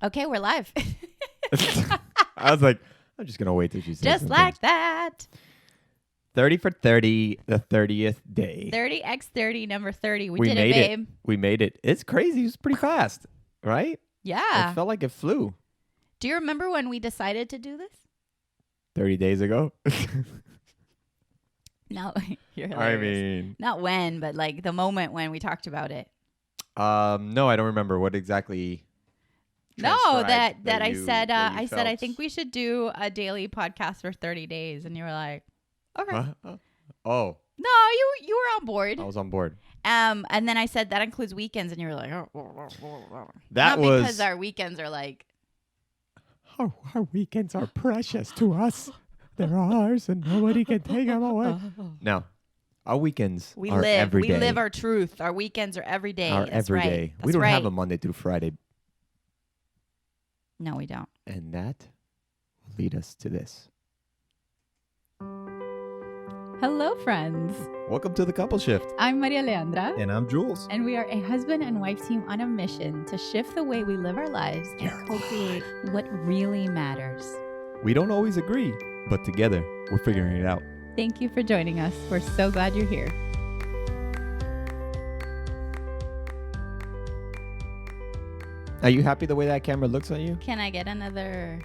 Okay, we're live. I was like, I'm just going to wait till she says Just something. like that. 30 for 30, the 30th day. 30x30, number 30. We We did made it, it. babe. We made it. It's crazy. It was pretty fast, right? Yeah. It felt like it flew Do you remember when we decided to do this? 30 days ago. No, you're I hilarious. mean, Not when, but like the moment when we talked about it. no, I don't remember what exactly. No, transcribed that I you- said, that you I said, I felt. think we should do a daily podcast for 30 days. And you were like, okay. Huh? Oh, No, you were on board. I was on board. And then I said that includes weekends, and you were like, oh. That Not was because our weekends are like, our weekends are precious to us. They're ours, and nobody can take them away. No, our weekends we are live. every We day. live our truth. Our weekends are every day. Our That's every right. day. That's We don't right. have a Monday through Friday, No, we don't. and that will lead us to this. Hello, friends. Welcome to the Couple Shift. I'm Maria Leandra, And I'm Jules. and we are a husband and wife team on a mission to shift the way we live our lives and co-create what really matters. We don't always agree, but together we're figuring it out. Thank you for joining us. We're so glad you're here. Are you happy the way that camera looks on you? Can I get another?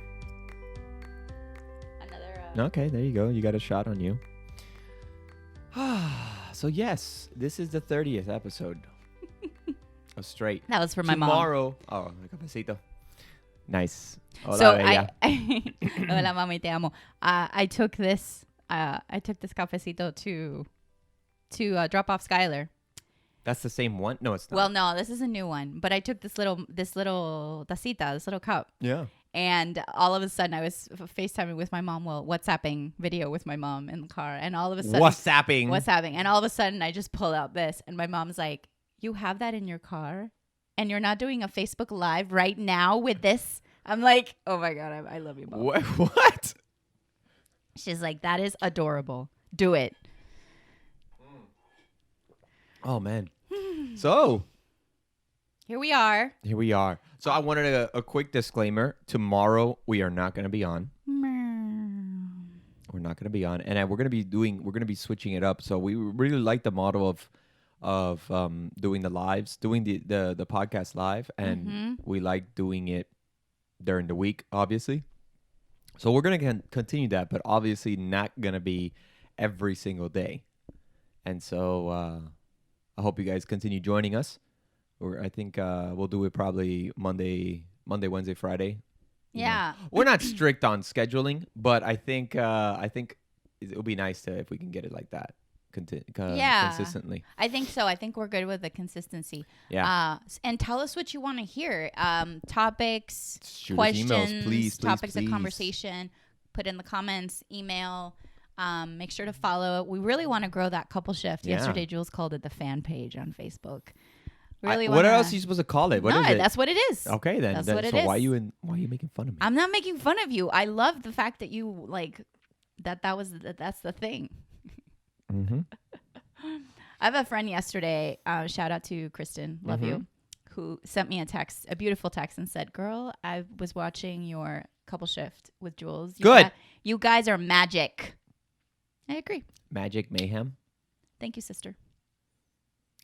Okay, there you go. You got a shot on you. So yes, this is the 30th episode of Straight. That was for my mom. Tomorrow. Oh, a cafecito. Nice. Hola, So bella. Hola, mami, te amo. I took this cafecito to drop off Skyler. That's the same one? No, it's not. Well, no, this is a new one. But I took this little tacita, this little cup. Yeah. And all of a sudden, I was FaceTiming with my mom. Well, WhatsApping video with my mom in the car. And all of a sudden, WhatsApping. And all of a sudden, I just pull out this. And my mom's like, you have that in your car? And you're not doing a Facebook Live right now with this? I'm like, oh my God, I love you, Mom. What? She's like, that is adorable. Do it. Oh, man. So, Here we are. here we are. So, I wanted a quick disclaimer. Tomorrow, we are not going to be on. We're not going to be on. And we're going to be switching it up. So, we really like the model of doing the lives, doing the podcast live. And we like doing it during the week, obviously. So, we're going to continue that, but obviously not going to be every single day. And so, I hope you guys continue joining us. I think we'll do it probably Monday, Wednesday, Friday. You know. Yeah. We're not strict on scheduling, but I think it'll be nice if we can get it like that consistently. I think so. I think we're good with the consistency. Yeah. And tell us what you want to hear. Topics, Shoot us questions, emails, please, topics please. of conversation. Put in the comments, email. Make sure to follow. We really want to grow that couple shift. Yeah. Yesterday, Jules called it the fan page on Facebook. What else are you supposed to call it? What no, is it? that's what it is. Okay, then. That's then what it so is. why are you making fun of me? I'm not making fun of you. I love the fact that you like that's the thing. Mm-hmm. I have a friend yesterday, shout out to Kristen, love you, who sent me a beautiful text and said, girl, I was watching your couple shift with Jules. Good. You guys are magic. I agree. Magic mayhem. Thank you, sister.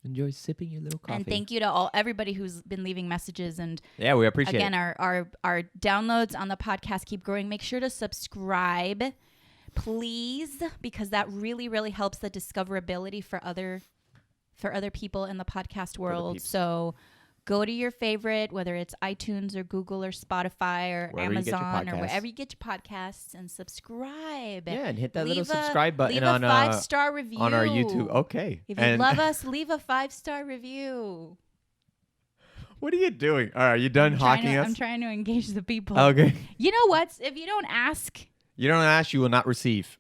Enjoy sipping your little coffee. And thank you to everybody who's been leaving messages. And Yeah, we appreciate again, it. our downloads on the podcast keep growing. Make sure to subscribe, please, because that really, really helps the discoverability for other people in the podcast world. peeps. So go to your favorite, whether it's iTunes or Google or Spotify or Wherever you get your Amazon or podcasts. wherever you get your podcasts, and subscribe. Yeah, and hit that Leave little subscribe button leave on a 5-star review on our YouTube. Okay. If you love us, leave a 5-star review. What are you doing? All right, are you done hawking us? I'm trying to engage the people. Okay. You know what? If you don't ask, You don't ask, you will not receive.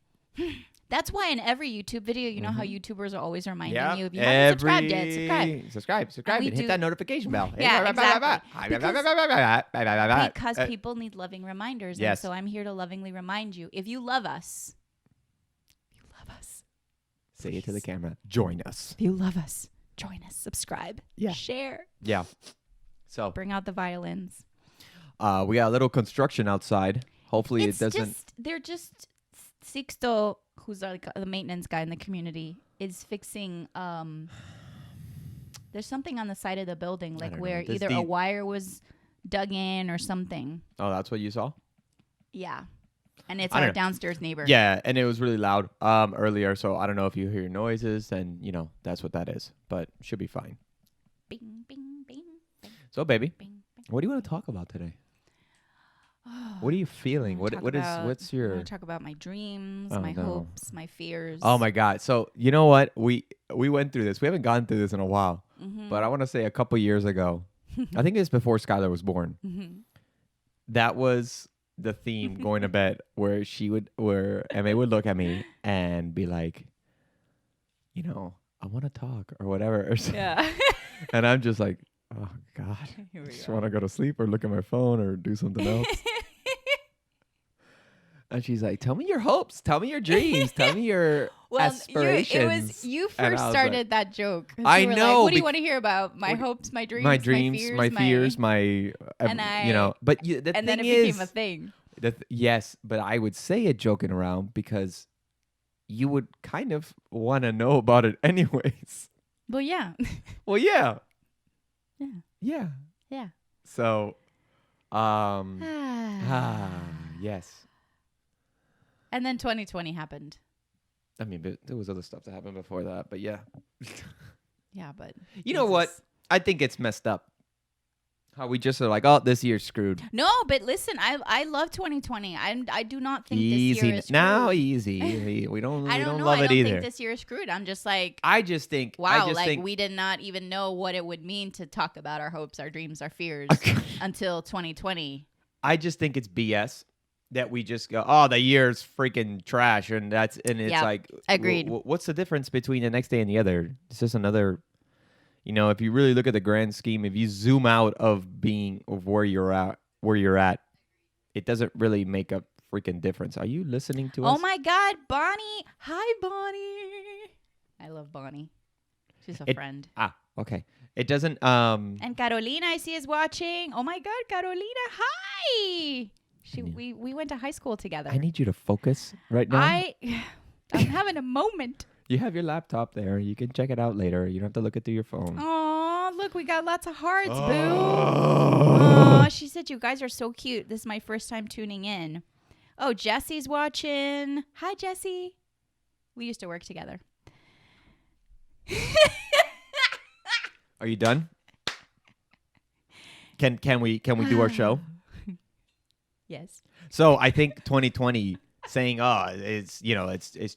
that's why in every YouTube video, you know how YouTubers are always reminding Yeah. you, if you haven't subscribed yet, subscribe. Subscribe, we and hit do- that notification bell. Yeah, exactly. Because Because people need reminders. yes. And so I'm here to lovingly remind you, if you love us, say it to the camera. Join us. if you love us, join us, subscribe, Yeah. share, Yeah. So, bring out the violins. We got a little construction outside. Hopefully it doesn't. They're just Sixto, who's like the maintenance guy in the community, is fixing. There's something on the side of the building, like where either a wire was dug in or something. Oh, that's what you saw? Yeah. And it's our downstairs neighbor. Yeah, and it was really loud earlier, so I don't know if you hear noises, then, that's what that is. But should be fine. Bing, bing, bing, bing. So, baby, Bing, bing. what do you want to talk about today? What are you feeling? What's your... I want to talk about my dreams, my hopes, my fears. Oh, my God. So, you know what? We went through this. We haven't gone through this in a while. Mm-hmm. But I want to say a couple years ago, I think it was before Skyler was born. Mm-hmm. That was the theme going to bed where Emma would look at me and be like, I want to talk or whatever. Yeah. And I'm just like, oh, God. I just want to go to sleep or look at my phone or do something else. And she's like, tell me your hopes. Tell me your dreams. Tell me your aspirations. You first started that joke. I know. Like, what do you want to hear about? My hopes, my dreams, my fears, my but the and thing then it is, became a thing. Yes, but I would say it joking around because you would kind of want to know about it anyways. Well, yeah. Well, yeah. Yeah. Yeah. Yeah. So, yes. And then 2020 happened. I mean, but there was other stuff that happened before that, but yeah. Yeah, but... You know what? I think it's messed up. How we just are like, oh, this year's screwed. No, but listen, I love 2020. I do not think easy. This year is screwed. Now, easy. We don't love it either. I don't think this year is screwed. I'm just like... I just think... Wow, we did not even know what it would mean to talk about our hopes, our dreams, our fears until 2020. I just think it's BS. That we just go, oh, the year's freaking trash, and it's like, agreed. What's the difference between the next day and the other? It's just another, if you really look at the grand scheme, if you zoom out of where you're at, it doesn't really make a freaking difference. Are you listening to us? Oh my God, Bonnie! Hi, Bonnie. I love Bonnie. She's a friend. Okay. It doesn't. And Carolina, I see, is watching. Oh my God, Carolina! Hi. We went to high school together. I need you to focus right now. I'm having a moment. You have your laptop there. You can check it out later. You don't have to look it through your phone. Oh, look, we got lots of hearts, boo. Oh, she said you guys are so cute. This is my first time tuning in. Oh, Jesse's watching. Hi, Jesse. We used to work together. Are you done? Can we do our show? Yes. So I think 2020 saying, oh, it's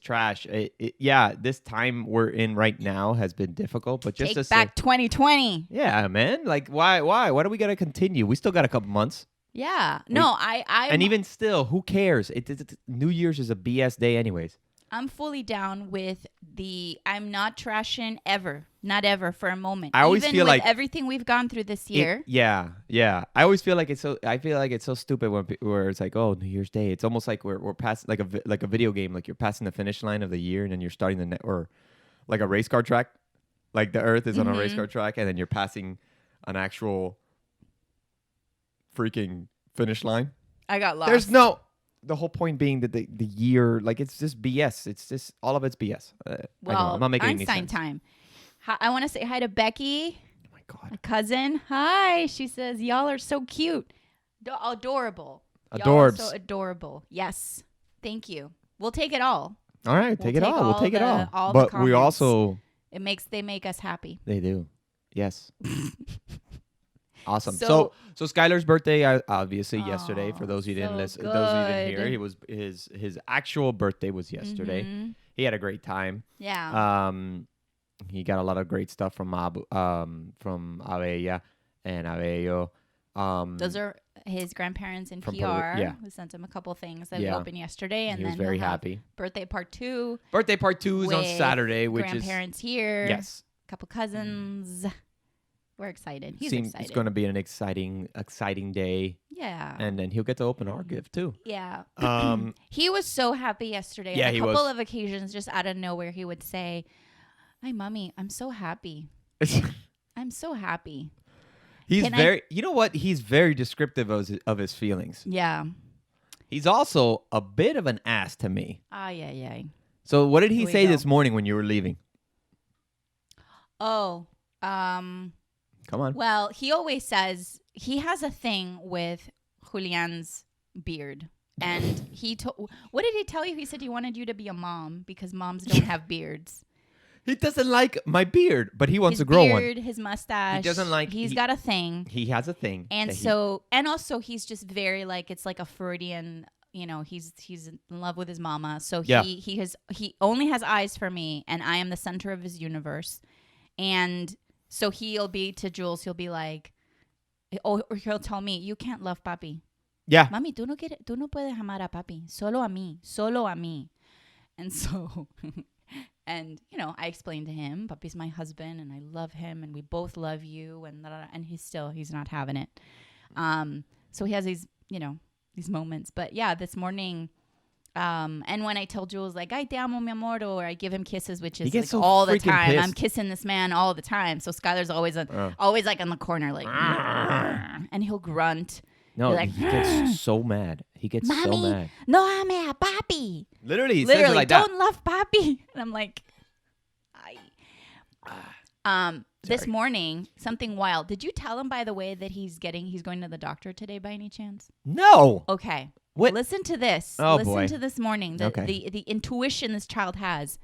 trash. This time we're in right now has been difficult, but just take back 2020. Yeah, man. Like, why? Why do we got to continue? We still got a couple months. Yeah. And even still, who cares? New Year's is a BS day anyways. I'm fully down with I'm not trashing ever. Not ever for a moment. I always feel like everything we've gone through this year. Yeah. I always feel like it's so stupid where it's like, oh, New Year's Day. It's almost like we're past like a video game. Like you're passing the finish line of the year and then you're starting or like a race car track. Like the Earth is on a race car track and then you're passing an actual freaking finish line. I got lost. The whole point being that the year, like, it's just BS. It's just all of it's BS. Well, I'm not making Einstein any sense. Time. I want to say hi to Becky. Oh my God. My cousin. Hi. She says, y'all are so cute. Adorable. Adorbs. Y'all are so adorable. Yes. Thank you. We'll take it all. All right. Take it all. We'll take it all. But we also... They make us happy. They do. Yes. Awesome. So Skyler's birthday, obviously yesterday. For those who didn't listen, those who didn't hear, he was his actual birthday was yesterday. Mm-hmm. He had a great time. Yeah. He got a lot of great stuff from Abella and Abello. Those are his grandparents in PR. Yeah. We sent him a couple things that we opened yesterday, and he then was very happy. Birthday part 2. Birthday part 2 is on Saturday, which is grandparents here. Yes. A couple cousins. We're excited. He's excited. It's going to be an exciting day. Yeah. And then he'll get to open our gift too. Yeah. He was so happy yesterday. Yeah, on a couple of occasions, just out of nowhere, he would say, "Hi, Mommy, I'm so happy. I'm so happy." He's you know what? He's very descriptive of his feelings. Yeah. He's also a bit of an ass to me. Yeah. So what did he Here we say go. this morning when you were leaving? Oh, Come on. well, he always says he has a thing with Julian's beard. And what did he tell you? He said he wanted you to be a mom because moms don't have beards. He doesn't like my beard, but he wants His to grow beard, one. his mustache. He doesn't like. He's got a thing. He has a thing. And so, and also he's just very like, it's like a Freudian, you know, he's in love with his mama. So he only has eyes for me, and I am the center of his universe. And so he'll be to Jules, he'll be like, or he'll tell me, you can't love papi. Yeah. Mami, tú no puedes amar a papi. Solo a mí. And so, and, you know, I explained to him, papi's my husband and I love him and we both love you. And he's not having it. So he has these, you know, these moments. But yeah, this morning, and when I tell Jules, like, ay te amo, mi amor, or I give him kisses, which is like so all the freaking time. pissed. I'm kissing this man all the time. So Skyler's always like in the corner, like, and he'll grunt. No, like, he gets so mad. He gets so Mami, mad. no ame a papi. Literally, he says it like don't that. love papi. And I'm like, this Sorry. morning, something wild. Did you tell him, by the way, that he's going to the doctor today by any chance? No. Okay. What? Listen to this. Oh, Listen boy. to this morning. Okay. The intuition this child has.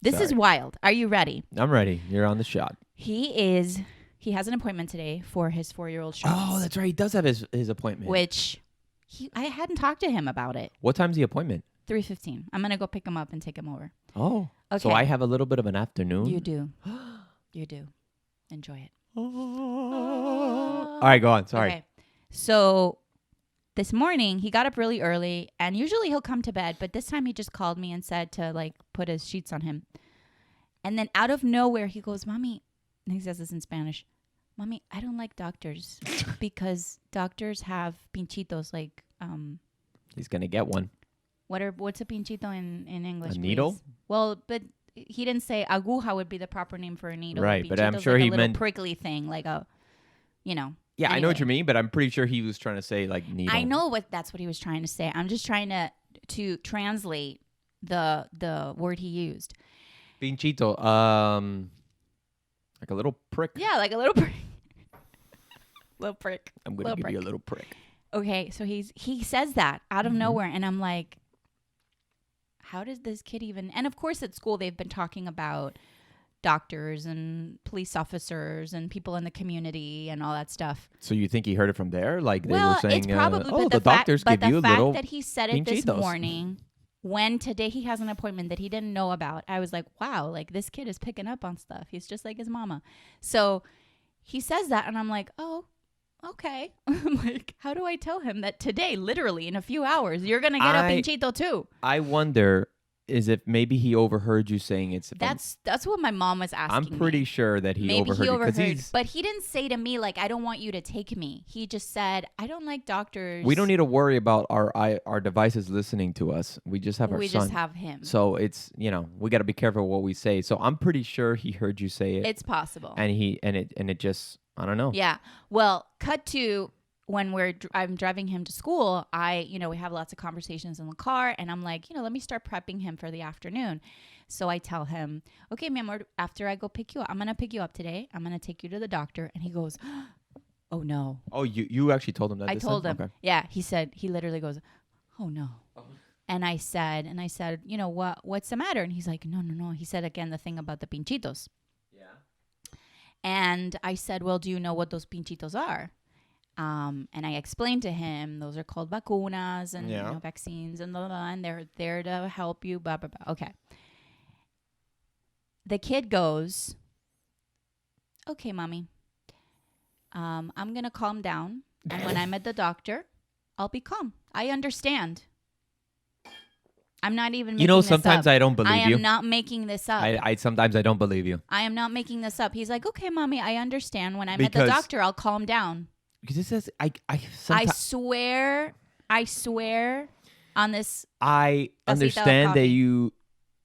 This is Sorry. wild. Are you ready? I'm ready. You're on the shot. He has an appointment today for his 4-year-old shots. Oh, that's right. He does have his appointment. Which I hadn't talked to him about it. What time's the appointment? 3:15. I'm going to go pick him up and take him over. Oh. Okay. So I have a little bit of an afternoon. You do. You do. Enjoy it. All right, go on. Sorry. Okay. So this morning he got up really early, and usually he'll come to bed, but this time he just called me and said to like put his sheets on him. And then out of nowhere he goes, "Mommy," and he says this in Spanish, "Mommy, I don't like doctors because doctors have pinchitos like He's going to get one. what's a pinchito in English? A needle? Please? Well, but he didn't say aguja would be the proper name for a needle. Right, but I'm Pinchito's sure like he a little meant prickly thing, like a, you know. Yeah, I know Anyway. what you mean, but I'm pretty sure he was trying to say like needle. I know that's what he was trying to say. I'm just trying to translate the word he used. Pinchito, like a little prick. Yeah, like a little prick. Little prick. I'm going to give you a little prick. Okay, so he says that out of Mhm. nowhere, and I'm like, how does this kid even? And of course, at school they've been talking about doctors and police officers and people in the community and all that stuff. So you think he heard it from there? Like they Well, were saying, it's probably oh, but the doctors give you the fact little that he said it this pinchitos. morning, when today he has an appointment that he didn't know about, I was like, wow, like this kid is picking up on stuff. He's just like his mama. So he says that, and I'm like, oh, okay. I'm like, how do I tell him that today, literally in a few hours, you're gonna get a pinchito too? I wonder is if maybe he overheard you saying it's. That's what my mom was asking. I'm pretty me. sure that he Maybe overheard he you, 'cause overheard, he's. but he didn't say to me like, I don't want you to take me. He just said, I don't like doctors. We don't need to worry about our devices listening to us. We just have our We son. just have him. So it's we got to be careful what we say. So I'm pretty sure he heard you say it. It's possible. And it just I don't know. Yeah. Well, cut to when I'm driving him to school. We have lots of conversations in the car, and I'm like, let me start prepping him for the afternoon. So I tell him, okay, mi amor, after I go pick you up, I'm going to pick you up today. I'm going to take you to the doctor. And he goes, oh no. Oh, you actually told him that? I this told time? him. Okay. Yeah. He literally goes, oh no. And I said, what's the matter? And he's like, no. He said again, the thing about the pinchitos. Yeah. And I said, well, do you know what those pinchitos are? And I explained to him, those are called vacunas and vaccines and blah, blah, blah, and they're there to help you, blah, blah, blah. Okay. The kid goes, okay, mommy, I'm going to calm down. And when I'm at the doctor, I'll be calm. I understand. I'm not even making this sometimes up. I don't believe you. I am not making this up. I sometimes I don't believe you. I am not making this up. He's like, okay, mommy, I understand. When I'm at the doctor, I'll calm down. Because it says I swear on this. I understand that you.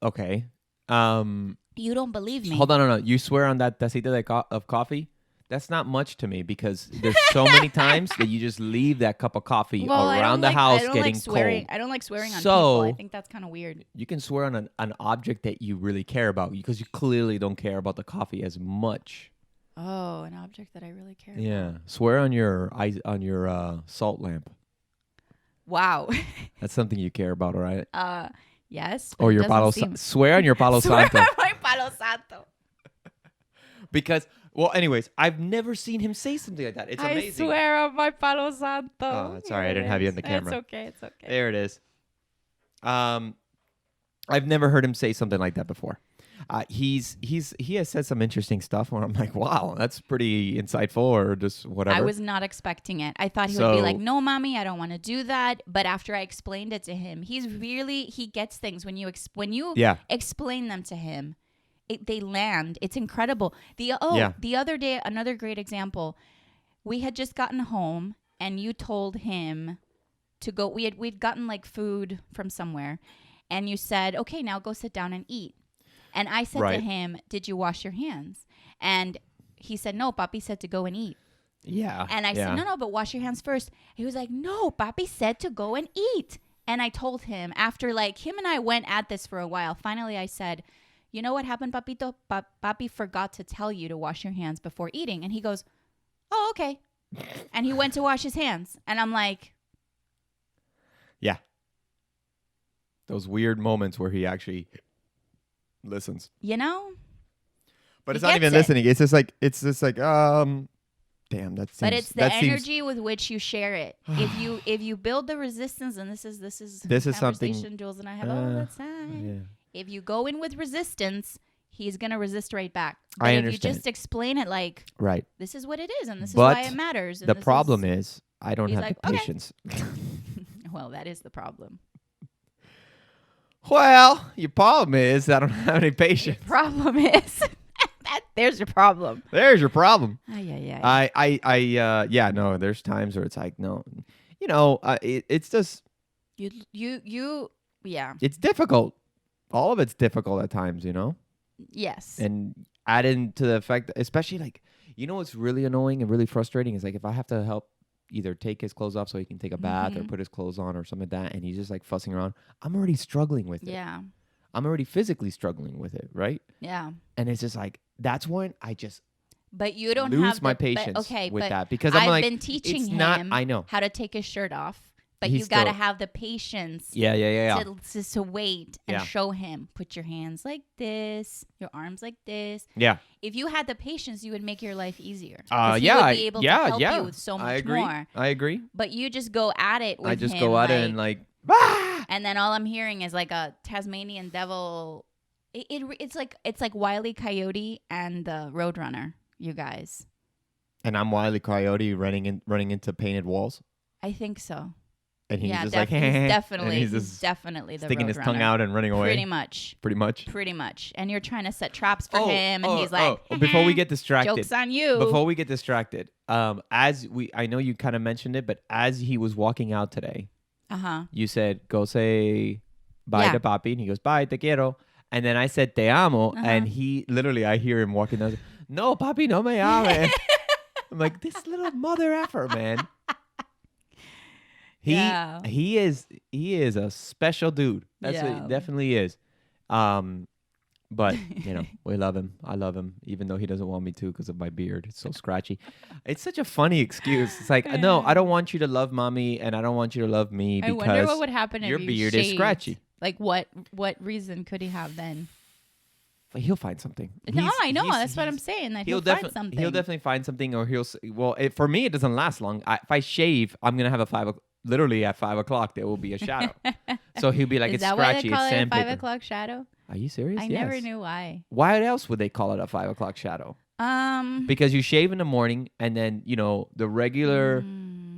Okay. You don't believe me. Hold on, no. You swear on that tacita of coffee that's not much to me because there's so many times that you just leave that cup of coffee around the house getting cold. I don't like swearing on people. I think that's kind of weird. You can swear on an object that you really care about because you clearly don't care about the coffee as much. Oh, an object that I really care about. Yeah. Swear on your salt lamp. Wow. That's something you care about, all right? Yes. Or your Palo Swear on your Palo Santo. Swear on my Palo Santo. Because, well, anyways, I've never seen him say something like that. It's amazing. I swear on my Palo Santo. Oh, sorry, I didn't have you on the camera. It's okay. It's okay. There it is. I've never heard him say something like that before. He has said some interesting stuff where I'm like, wow, that's pretty insightful or just whatever. I was not expecting it. I thought he would be like, no, mommy, I don't want to do that. But after I explained it to him, he gets things when you explain them to him. They land. It's incredible. The other day, another great example. We had just gotten home and you told him to go. We'd gotten like food from somewhere and you said, okay, now go sit down and eat. And I said to him, did you wash your hands? And he said, no, Papi said to go and eat. Yeah. And I said, no, but wash your hands first. He was like, no, Papi said to go and eat. And I told him after like him and I went at this for a while. Finally, I said, you know what happened, Papito? Papi forgot to tell you to wash your hands before eating. And he goes, oh, okay. And he went to wash his hands. And I'm like. Yeah. Those weird moments where he actually listens. You know? But it's not even listening. It's just like, damn, that seems. But it's the energy with which you share it. If you build the resistance, and this is something Jules and I have all the time. Yeah. If you go in with resistance, he's gonna resist right back. But if you just explain it like, this is what it is, and this is why it matters. And the problem is, I don't have the patience. Okay. Well, that is the problem. Well, your problem is I don't have any patience. Your problem is there's your problem. There's your problem. Yeah. No, there's times where it's like, no, it's just yeah. It's difficult. All of it's difficult at times, Yes. And add into the fact, especially like, what's really annoying and really frustrating is like if I have to help either take his clothes off so he can take a bath or put his clothes on or something like that, and he's just like fussing around, I'm already struggling with it. Yeah. I'm already physically struggling with it, right? Yeah. And it's just like, that's when I just but you don't lose my patience with that because I've been teaching him how to take his shirt off. But you got to have the patience to wait and show him. Put your hands like this, your arms like this. Yeah. If you had the patience, you would make your life easier. He would be able to help you with so much more. I agree. But you just go at it with him. I just go at it and like, ah! And then all I'm hearing is like a Tasmanian devil. It's like Wile E. Coyote and the Roadrunner, you guys. And I'm Wile E. Coyote running into painted walls? I think so. And he's just like, he's definitely the sticking his tongue out and running away. Pretty much. And you're trying to set traps for him, and he's like, before we get distracted, joke's on you. Before we get distracted, I know you kind of mentioned it, but as he was walking out today, you said, "Go say bye to Papi," and he goes, "Bye, te quiero." And then I said, "Te amo," and he literally, I hear him walking down. No, Papi, no me ame. I'm like, this little mother effer, man. He is a special dude. That's what he definitely is. But we love him. I love him, even though he doesn't want me to because of my beard. It's so scratchy. It's such a funny excuse. It's like, no, I don't want you to love mommy, and I don't want you to love me because I wonder what would happen if your beard is scratchy. Like what reason could he have then? He'll find something. No, I know. That's what I'm saying. That he'll find something. He'll definitely find something, or for me, it doesn't last long. If I shave, I'm gonna have literally at 5 o'clock there will be a shadow. So he'll be like, it's scratchy. It's sandpaper. 5 o'clock shadow? Are you serious? I never knew why. Why else would they call it a 5 o'clock shadow? Because you shave in the morning, and then the regular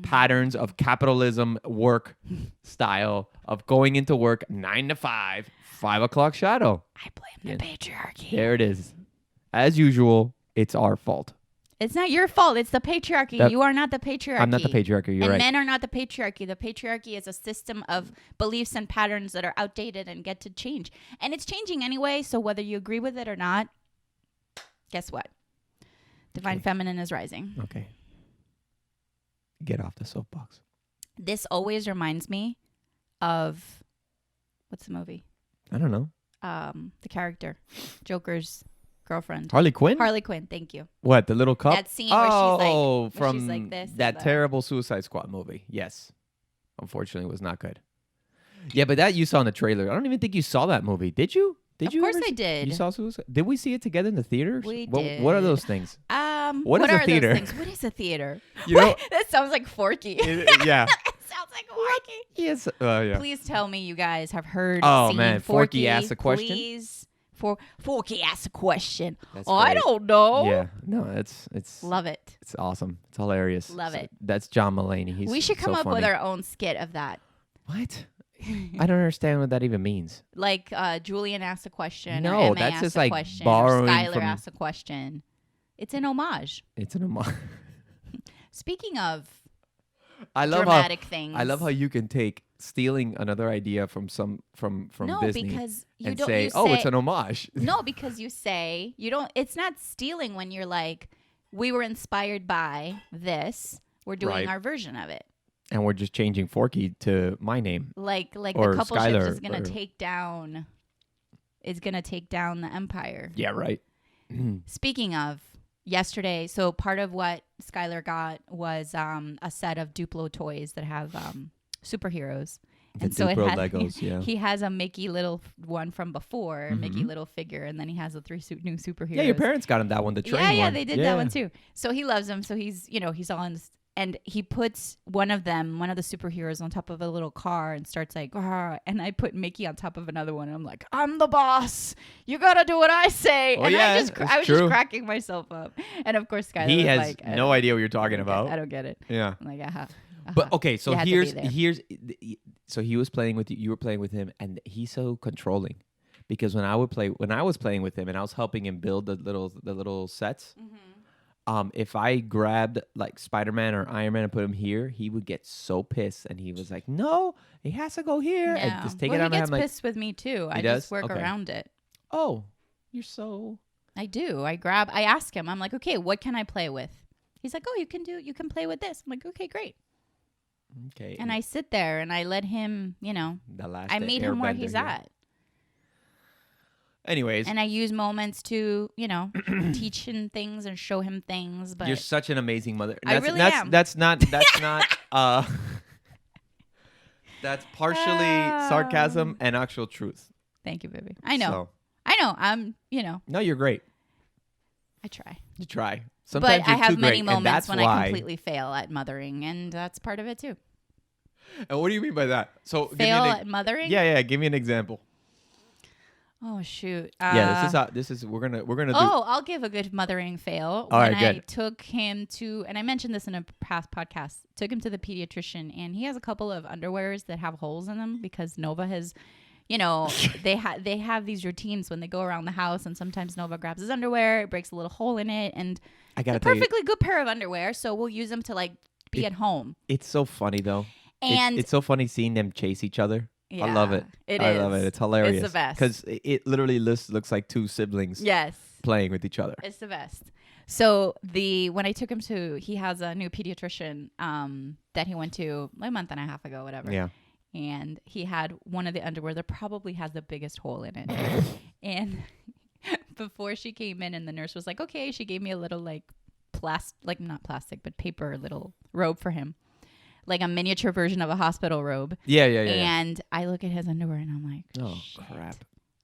patterns of capitalism work style of going into work 9 to 5, 5 o'clock shadow. I blame the patriarchy. There it is. As usual, it's our fault. It's not your fault. It's the patriarchy. You are not the patriarchy. I'm not the patriarchy. You're right. And men are not the patriarchy. The patriarchy is a system of beliefs and patterns that are outdated and get to change. And it's changing anyway, so whether you agree with it or not, guess what? Divine Okay. Feminine is rising. Okay. Get off the soapbox. This always reminds me of what's the movie? I don't know. The character, Joker's girlfriend, Harley Quinn? Harley Quinn. Thank you. What, the little cup? That scene where she's like, where from she's like this and that the- terrible Suicide Squad movie. Yes. Unfortunately, it was not good. Yeah, but that you saw in the trailer. I don't even think you saw that movie. Did you? Did Of you? course ever I see- did. You saw Suicide? Did we see it together in the theaters? We What are did. those things? What is a are theater? those things? What is a theater? You know? That sounds like Forky. Yeah. Sounds like Forky. Yes. Yeah. Please tell me you guys have heard. Oh, seen man. Forky asked a question? Please. Forky asked a question. That's I great. don't know. Yeah. No, it's Love it. it's awesome. It's hilarious. Love it. That's John Mulaney. He's We should come so up funny. with our own skit of that. What? I don't understand what that even means. Like Julian asked a question. No, or Emma that's asked just a like question, borrowing or Skyler from- asked a question. It's an homage. It's an homage. Speaking of I love dramatic things. I love how you can take stealing another idea from no, Disney because you and don't say, you "Oh, say, it's an homage." No, because you say you don't. It's not stealing when you're like, we were inspired by this. We're doing Right. our version of it. And we're just changing Forky to my name. Like Or the couple Skyler, ships is gonna or- take down. Is gonna take down the empire. Yeah, right. Speaking of yesterday, so part of what Skyler got was a set of Duplo toys that have superheroes. The And so it Duplo had, Legos, yeah. he has a Mickey Little one from before, Mickey Mhm. Little figure, and then he has the three new superheroes. Yeah, your parents got him that one, the train one. Yeah, they did that one too. So he loves them. So he's all in this, and he puts one of the superheroes on top of a little car and starts like, "Arr," and I put Mickey on top of another one. And I'm like, I'm the boss. You gotta do what I say. Oh, and yeah, I it's was true. just cracking myself up. And of course, Skyler He was has like, I no don't- idea what you're talking I about. don't get it. Yeah. I'm like, But okay, so You had to be here's there. so he was playing with you were playing with him, and he's so controlling. Because when I was playing with him and I was helping him build the little sets, if I grabbed like Spider-Man or Iron Man and put him here, he would get so pissed, and he was like, "No, he has to go here," and just take well, it out he of gets him like, pissed with me too. I does? just work Okay. around it. "Oh, you're so." I do. I ask him. I'm like, okay, what can I play with? He's like, oh, you can play with this. I'm like, okay, great. Okay. And I sit there and I let him, the last I meet him where Airbender he's here. at. Anyways, And I use moments to, teach him things and show him things. But you're such an amazing mother. I That's, really that's, am. That's not. That's partially sarcasm and actual truth. thank you, baby. I know. So, I know. I'm, no, you're great. I try. You try. Sometimes But I you're have too many great, and moments that's when why. I completely fail at mothering, and that's part of it too. And what do you mean by that? So give me Fail an at mothering? yeah. Give me an example. Oh shoot. This is we're gonna do. Oh, I'll give a good mothering fail. All when right, I good. took him to, and I mentioned this in a past podcast, took him to the pediatrician, and he has a couple of underwears that have holes in them because Nova has, they have these routines when they go around the house, and sometimes Nova grabs his underwear, it breaks a little hole in it, and I gotta it's a tell you, perfectly good pair of underwear, so we'll use them to like be at home. it's so funny though. And it's so funny seeing them chase each other. I yeah, love it. I love is. it. It's hilarious. It's the best. Because it literally looks like two siblings Yes. playing with each other. It's the best. So when I took him to, he has a new pediatrician that he went to a month and a half ago, whatever. Yeah. And he had one of the underwear that probably has the biggest hole in it. And before she came in, and the nurse was like, okay, she gave me a little like not plastic, but paper little robe for him. Like a miniature version of a hospital robe. Yeah. And I look at his underwear and I'm like, Oh shit. crap.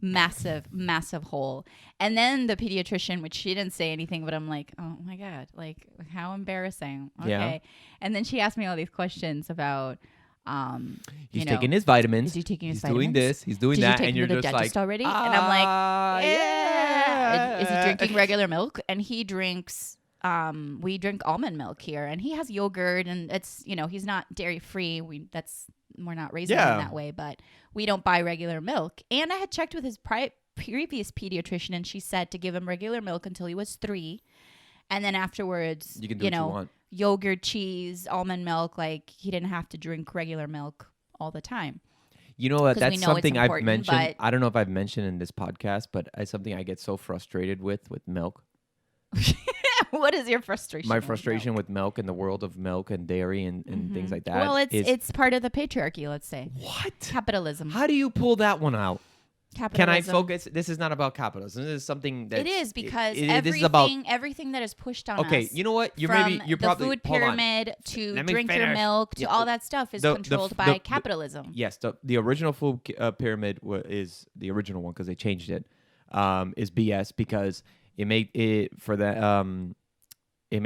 Massive hole. And then the pediatrician, which she didn't say anything, but I'm like, oh my God, like how embarrassing. Okay. Yeah. And then she asked me all these questions about, He's taking his vitamins. is he taking his He's vitamins? doing this. He's doing Did you that, take and him you're to the just dentist like, already? And I'm like, yeah. Is he drinking regular milk? And he drinks, we drink almond milk here, and he has yogurt, and it's, he's not dairy free. We're not raising him that way, but we don't buy regular milk. And I had checked with his previous pediatrician, and she said to give him regular milk until he was 3. And then afterwards, You can do what you want. yogurt, cheese, almond milk, like he didn't have to drink regular milk all the time. You know what? 'Cause we That's know it's something I've important, mentioned. but- I don't know if I've mentioned in this podcast, but it's something I get so frustrated with milk. What is your frustration? My frustration with milk and the world of milk and dairy and things like that. Well, it's part of the patriarchy, let's say. What? Capitalism. How do you pull that one out? Capitalism. Can I focus? This is not about capitalism. This is something that it is because everything that is pushed on us. Okay, you know what? You're the probably food pyramid to drink your milk to all that stuff is controlled by capitalism. Yes, the original food pyramid is the original one because they changed it. Is BS because it made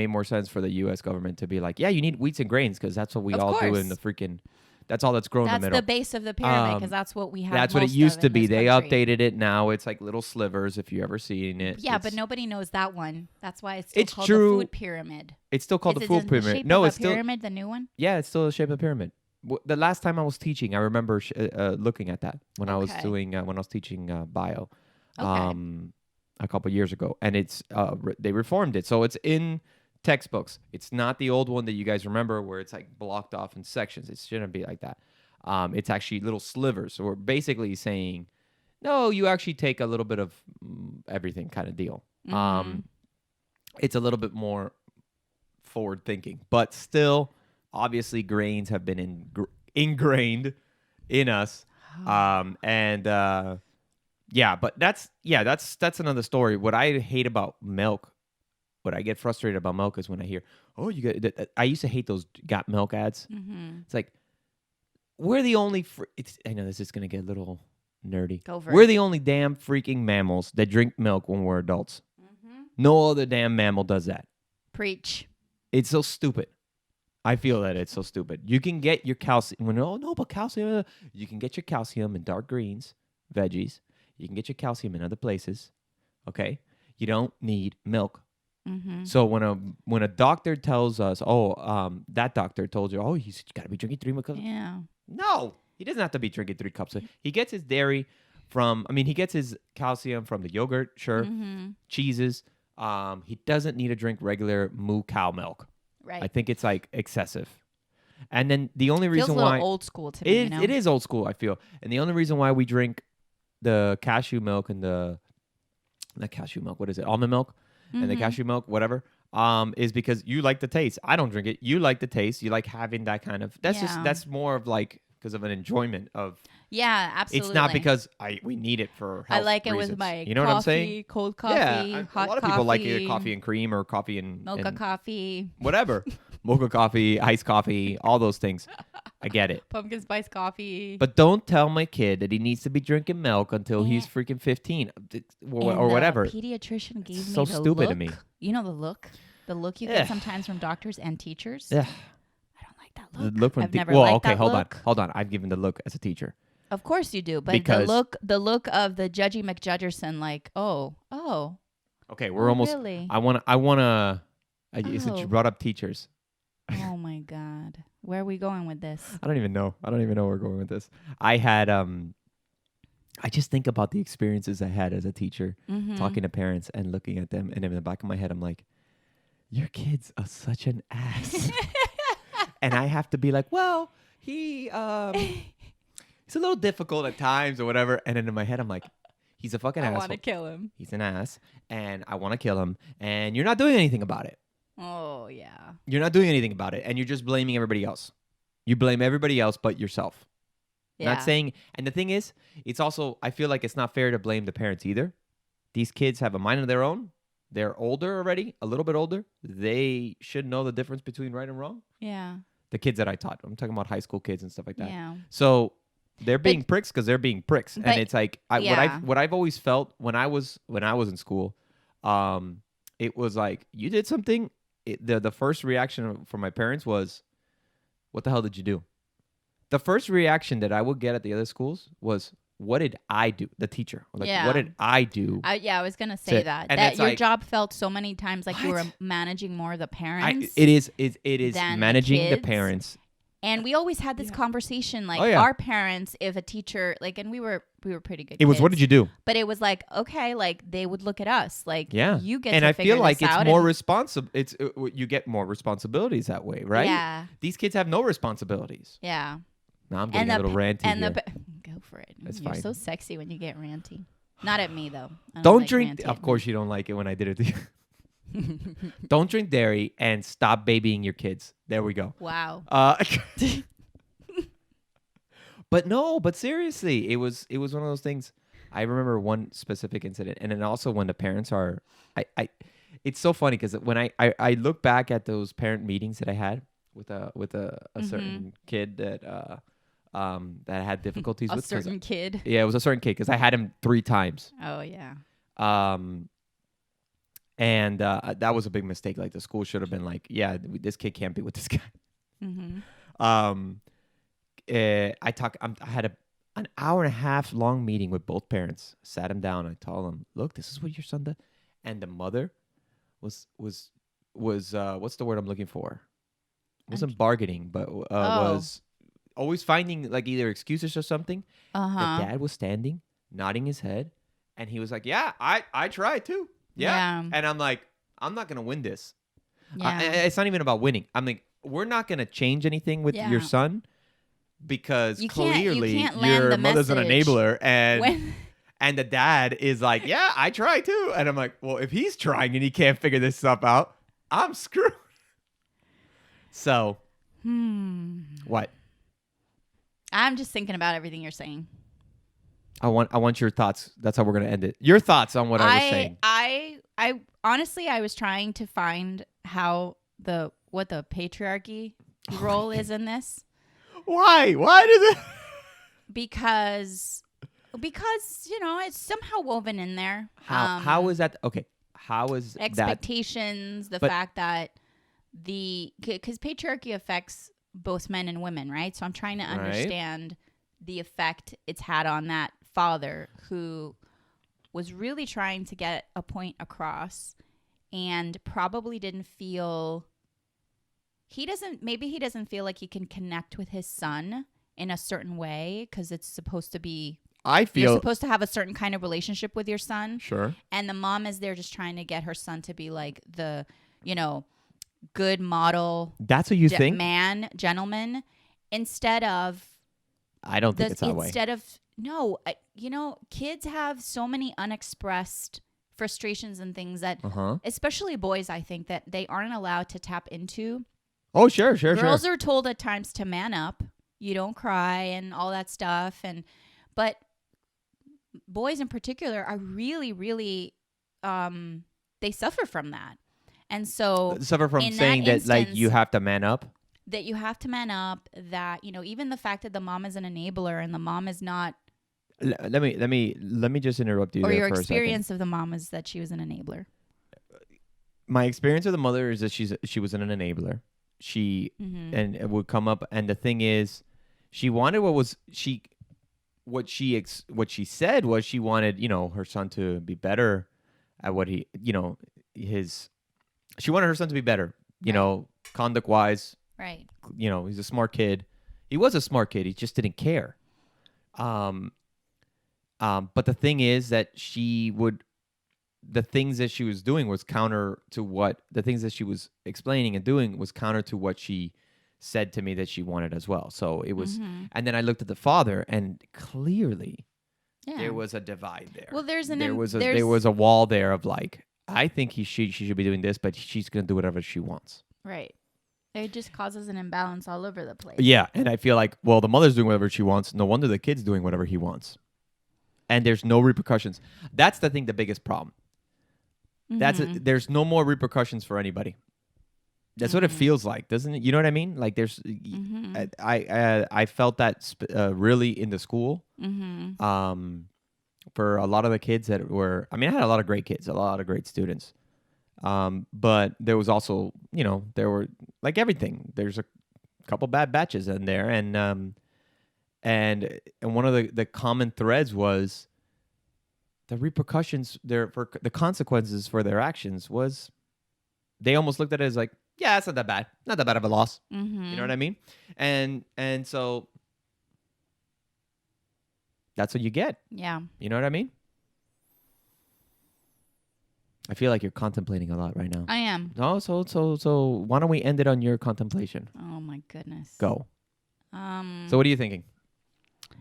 more sense for the U.S. government to be like, yeah, you need wheats and grains because that's what we all do in the freaking. That's all that's grown in the middle. That's the base of the pyramid because that's what we have. That's what it used to be. They updated it. Now it's like little slivers if you ever seen it. Yeah, but nobody knows that one. That's why it's still called the food pyramid. It's still called the food pyramid. Shape No, of it's still pyramid. The new one. Yeah, it's still the shape of a pyramid. The last time I was teaching, I remember looking at that when I was teaching bio, a couple years ago, and it's they reformed it, so it's in textbooks. It's not the old one that you guys remember where it's like blocked off in sections. It shouldn't be like that. It's actually little slivers. So we're basically saying, no, you actually take a little bit of everything kind of deal. It's a little bit more forward thinking, but still, obviously, grains have been ingrained in us. But that's another story. What I hate about milk. What I get frustrated about milk is when I hear, "Oh, you get." I used to hate those got milk ads. It's like we're the only. I know this is gonna get a little nerdy. We're the only damn freaking mammals that drink milk when we're adults. No other damn mammal does that. Preach. It's so stupid. I feel that it's so stupid. You can get your calcium. But calcium. You can get your calcium in dark greens, veggies. You can get your calcium in other places. Okay, you don't need milk. So when a doctor tells us, that doctor told you, he's got to be drinking 3 cups. Yeah. No, he doesn't have to be drinking 3 cups. He gets his dairy he gets his calcium from the yogurt, sure, cheeses. He doesn't need to drink regular moo cow milk. Right. I think it's like excessive. And then the only reason why a little old school to me, it is old school, I feel. And the only reason why we drink the cashew milk and not cashew milk, what is it? Almond milk. And the cashew milk, whatever, is because you like the taste. I don't drink it. You like the taste. You like having that kind of. That's more of like because of an enjoyment of. Yeah, absolutely. It's not because we need it for health I like it reasons. with my you know coffee, what I'm saying? Cold coffee, yeah, hot a lot of people like either coffee and cream or coffee and mocha coffee, whatever, mocha coffee, iced coffee, all those things. I get it. Pumpkin spice coffee. But don't tell my kid that he needs to be drinking milk until he's freaking 15 or whatever. The pediatrician gave me so the stupid look. to me. You know the look you get sometimes from doctors and teachers. Yeah. I don't like that look. The look from I've never liked that look. Hold on. I've given the look as a teacher. Of course you do, but because the look of the Judgy McJudgerson, like, oh. Okay, we're almost. Really? I wanna. Since you brought up teachers. Oh my God, where are we going with this? I don't even know where we're going with this. I had I just think about the experiences I had as a teacher, talking to parents and looking at them, and in the back of my head, I'm like, your kid's such an ass, and I have to be like, well, he's a little difficult at times or whatever, and then in my head, I'm like, he's a fucking asshole. I want to kill him. He's an ass, and I want to kill him, and you're not doing anything about it. Oh, yeah. You're not doing anything about it, and you're just blaming everybody else. You blame everybody else but yourself. Yeah. Not saying, and the thing is, it's also, I feel like it's not fair to blame the parents either. These kids have a mind of their own. They're older already, a little bit older. They should know the difference between right and wrong. Yeah. The kids that I taught. I'm talking about high school kids and stuff like that. Yeah. So they're being pricks because they're being pricks. And it's like, what I've always felt when I was in school, it was like, you did something. The first reaction from my parents was, what the hell did you do? The first reaction that I would get at the other schools was, what did I do? The teacher. Like, what did I do? I was going to say that your job felt so many times like you were managing more of the parents. It is managing the parents. And we always had this conversation, like our parents, if a teacher, like, and we were pretty good. It was, what did you do? But it was like, okay, like they would look at us, like, you get. And to I figure feel like this it's out more responsible. It's you get more responsibilities that way, right? Yeah. These kids have no responsibilities. Yeah. Now I'm getting a little ranty here. Go for it. That's You're fine. so sexy when you get ranty. Not at me though. Don't drink. Of course, you don't like it when I did it to you. Don't drink dairy and stop babying your kids. There we go. Wow. But seriously, it was one of those things. I remember one specific incident, and then also when the parents are, it's so funny because when I look back at those parent meetings that I had with a certain kid that had difficulties with a certain kid. Yeah, it was a certain kid because I had him 3 times. Oh yeah. And that was a big mistake. Like the school should have been like, yeah, this kid can't be with this guy. I had an hour and a half long meeting with both parents. Sat him down. I told them, look, this is what your son does. And the mother was what's the word I'm looking for? Wasn't bargaining, but was always finding like either excuses or something. The dad was standing, nodding his head, and he was like, yeah, I tried too. Yeah. And I'm like, I'm not going to win this. Yeah. It's not even about winning. I'm like, we're not going to change anything with your son because clearly your mother's an enabler and the dad is like, yeah, I try too. And I'm like, well, if he's trying and he can't figure this stuff out, I'm screwed. So, what? I'm just thinking about everything you're saying. I want your thoughts. That's how we're going to end it. Your thoughts on what I was saying. I honestly, I was trying to find what the patriarchy role is in this. Why? Why does it? Because it's somehow woven in there. How is that? Okay. How is expectations? The fact that because patriarchy affects both men and women, right? So I'm trying to understand the effect it's had on that father who was really trying to get a point across and probably didn't feel he doesn't feel like he can connect with his son in a certain way because it's supposed to be you're supposed to have a certain kind of relationship with your son. Sure. And the mom is there just trying to get her son to be like the, good model. That's what you think? Gentleman, instead of. I don't think it's that way. Instead of, no, kids have so many unexpressed frustrations and things that, especially boys, I think that they aren't allowed to tap into. Oh, sure. Girls are told at times to man up. You don't cry and all that stuff. But boys in particular are really, really, they suffer from that. And so suffer from saying that like you have to man up. That you have to man up. That even the fact that the mom is an enabler and the mom is not. Let me just interrupt you. Or there your for experience of the mom is that she was an enabler. My experience with the mother is that she was an enabler. And it would come up, and the thing is, she wanted what she said was she wanted her son to be better at what she wanted her son to be better, conduct wise. Right. He's a smart kid. He was a smart kid. He just didn't care. But the thing is that the things that she was doing was counter to the things that she was explaining and doing was counter to what she said to me that she wanted as well. So it was, and then I looked at the father and clearly there was a divide there. Well, there was a wall there of like, I think she should be doing this, but she's going to do whatever she wants. Right. It just causes an imbalance all over the place. Yeah. And I feel like, well, the mother's doing whatever she wants. No wonder the kid's doing whatever he wants. And there's no repercussions. That's the biggest problem. There's no more repercussions for anybody. That's what it feels like, doesn't it? You know what I mean? Like there's, I felt that really in the school. For a lot of the kids that were, I had a lot of great kids, a lot of great students. But there was also, there were like everything. There's a couple bad batches in there, and one of the common threads was the repercussions for the consequences for their actions was they almost looked at it as like, yeah, it's not that bad of a loss. You know what I mean? And so that's what you get. Yeah. You know what I mean? I feel like you're contemplating a lot right now. I am. Oh, so why don't we end it on your contemplation? Oh my goodness. Go. So what are you thinking?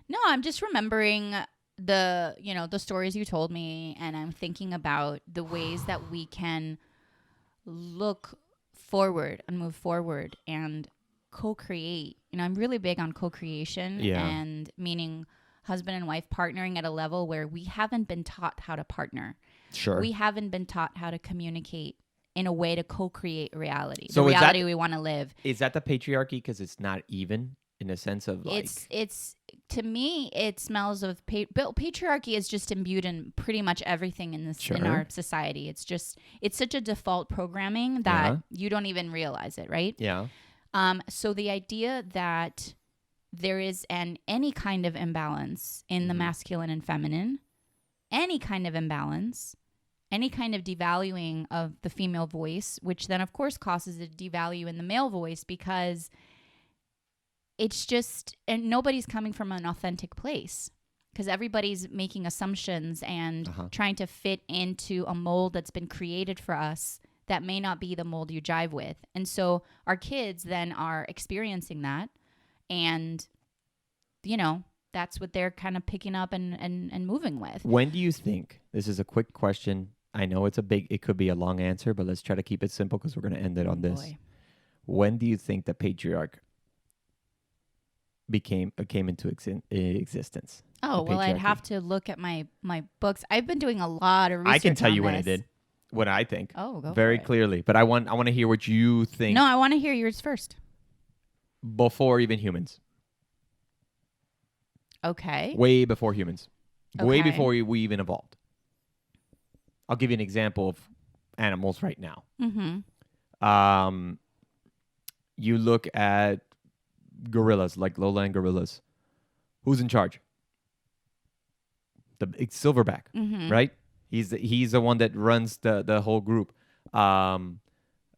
No, I'm just remembering the stories you told me, and I'm thinking about the ways that we can look forward and move forward and co-create. I'm really big on co-creation, and meaning husband and wife partnering at a level where we haven't been taught how to partner. Sure. We haven't been taught how to communicate in a way to co-create reality. So the reality we want to live. Is that the patriarchy? Because it's not even in a sense of like... It's to me, it smells of patriarchy is just imbued in pretty much everything in this in our society. It's such a default programming that you don't even realize it, right? Yeah. So the idea that there is any kind of imbalance in the masculine and feminine, any kind of imbalance, any kind of devaluing of the female voice, which then of course causes a devalue in the male voice, because it's just, and nobody's coming from an authentic place, because everybody's making assumptions and trying to fit into a mold that's been created for us that may not be the mold you jive with. And so our kids then are experiencing that, and that's what they're kind of picking up and moving with. When do you think, this is a quick question, I know it could be a long answer, but let's try to keep it simple because we're going to end it on this. Boy. When do you think the patriarch came into existence? Oh, well, I'd have to look at my books. I've been doing a lot of research. I can tell you when it did. What I think. Oh, go very for it. clearly. But I want to hear what you think. No, I want to hear yours first. Before even humans. Okay. Way before humans. Okay. Way before we even evolved. I'll give you an example of animals right now. Mm-hmm. You look at gorillas, like lowland gorillas. Who's in charge? It's Silverback, right? He's the one that runs the whole group.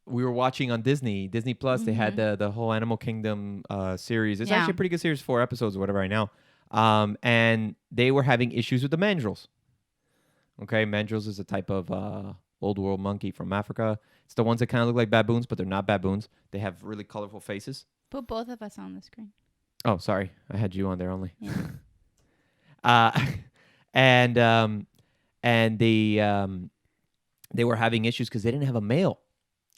We were watching on Disney Plus. They had the whole Animal Kingdom series. It's actually a pretty good series, 4 episodes or whatever right now. And they were having issues with the mandrills. Okay, mandrills is a type of old world monkey from Africa. It's the ones that kind of look like baboons, but they're not baboons. They have really colorful faces. Put both of us on the screen. Oh, sorry. I had you on there only. Yeah. And they were having issues because they didn't have a male.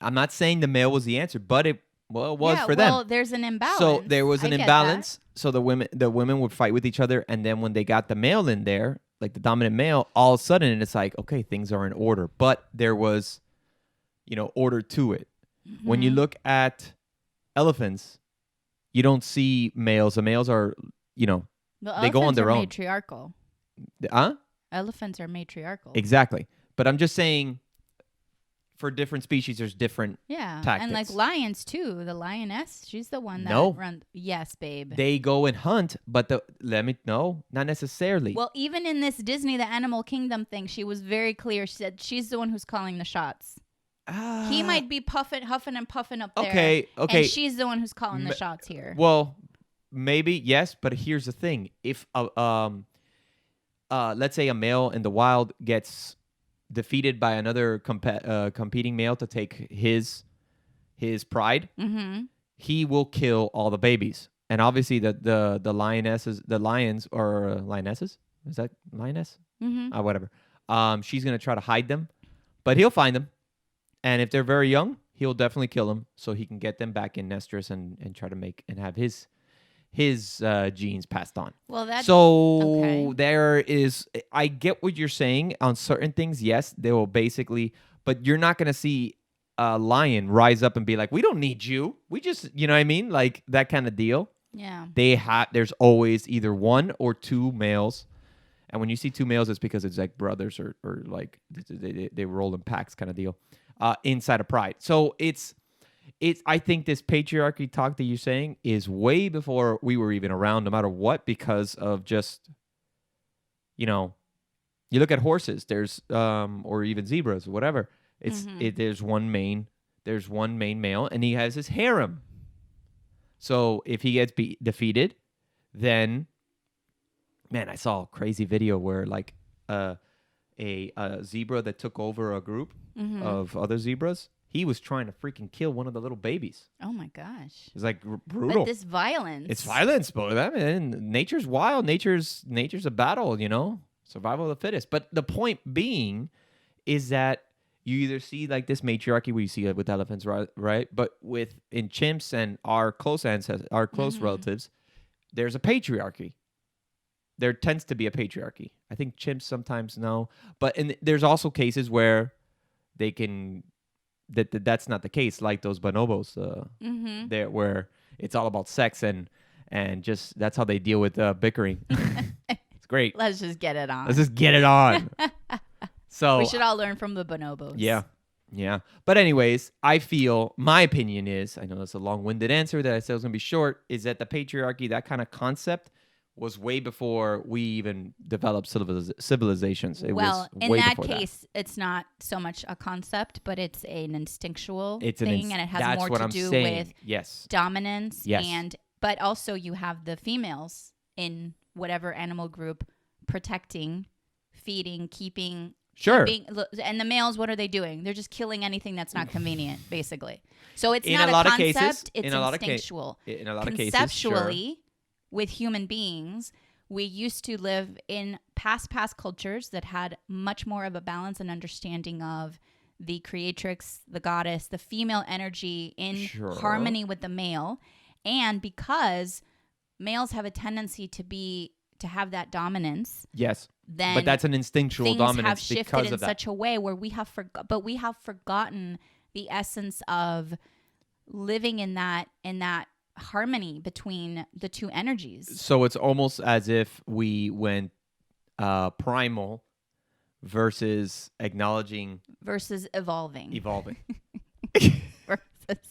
I'm not saying the male was the answer, but it was for them. Well, there's an imbalance. So there was an imbalance. So the women would fight with each other, and then when they got the male in there, like the dominant male, all of a sudden it's like, okay, things are in order. But there was, order to it. When you look at elephants, you don't see males. The males are, they go on their own. Matriarchal. Huh? Elephants are matriarchal. Exactly. But I'm just saying, for different species, there's different tactics. And like lions too. The lioness, she's the one that runs. Yes, babe. They go and hunt, but not necessarily. Well, even in this Disney, the Animal Kingdom thing, she was very clear. She said she's the one who's calling the shots. He might be huffing and puffing up there. Okay. And she's the one who's calling the shots here. Well, maybe yes, but here's the thing: if let's say a male in the wild gets defeated by another competing male to take his pride, he will kill all the babies. And obviously the lions or lionesses, is that lioness? Whatever. She's gonna try to hide them, but he'll find them, and if they're very young, he'll definitely kill them so he can get them back in estrus and try to make and have his genes passed on. Well, that's so there is. I get what you're saying on certain things. Yes, they will basically, but you're not gonna see a lion rise up and be like, "We don't need you. We just," you know what I mean, like that kind of deal. Yeah. There's always either one or two males, and when you see two males, it's because it's like brothers or like they roll in packs kind of deal inside of pride. So it's. I think this patriarchy talk that you're saying is way before we were even around, no matter what, because of just, you look at horses, there's, or even zebras, or whatever. There's one main male, and he has his harem. So if he gets defeated, then, man, I saw a crazy video where like a zebra that took over a group of other zebras. He was trying to freaking kill one of the little babies. Oh my gosh! It's like brutal. But this violence. It's violence, but I mean, nature's wild. Nature's a battle. Survival of the fittest. But the point being, is that you either see like this matriarchy where you see it with elephants, right? But in chimps and our close ancestors, our close relatives, there's a patriarchy. There tends to be a patriarchy. I think chimps sometimes no, but there's also cases where they can that's not the case, like those bonobos there where it's all about sex and just that's how they deal with bickering. It's great. Let's just get it on. Let's just get it on. So we should all learn from the bonobos. Yeah. But anyways, I feel my opinion is, I know that's a long-winded answer that I said was going to be short, is that the patriarchy, that kind of concept was way before we even developed civilizations. It was in way that before case, it's not so much a concept, but it's an instinctual and it has more to do with dominance. Yes. But also you have the females in whatever animal group protecting, feeding, keeping. Sure. And the males, what are they doing? They're just killing anything that's not convenient, basically. So it's in not a lot concept, of cases, it's instinctual. In a lot of cases, conceptually, with human beings, we used to live in past cultures that had much more of a balance and understanding of the creatrix, the goddess, the female energy in harmony with the male. And because males have a tendency to have that dominance. Yes. Then but that's an instinctual dominance have because shifted of that. in such a way where we have forgotten the essence of living in that harmony between the two energies. So it's almost as if we went primal versus acknowledging versus evolving. Versus.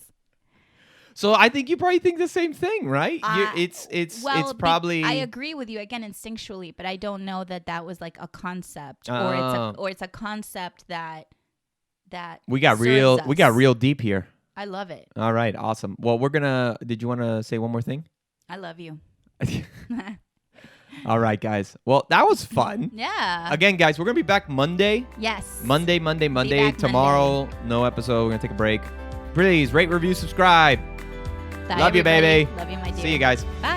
So I think you probably think the same thing, right? It's probably. I agree with you again instinctually, but I don't know that was like a concept, or it's a concept that we got real deep here. I love it. All right, awesome. Well, did you want to say one more thing? I love you. All right, guys. Well, that was fun. Yeah. Again, guys, we're gonna be back Monday. Yes. Monday. Tomorrow, no episode. We're gonna take a break. Please rate, review, subscribe. Bye, Love you, baby. Love you, my dear. See you guys. Bye.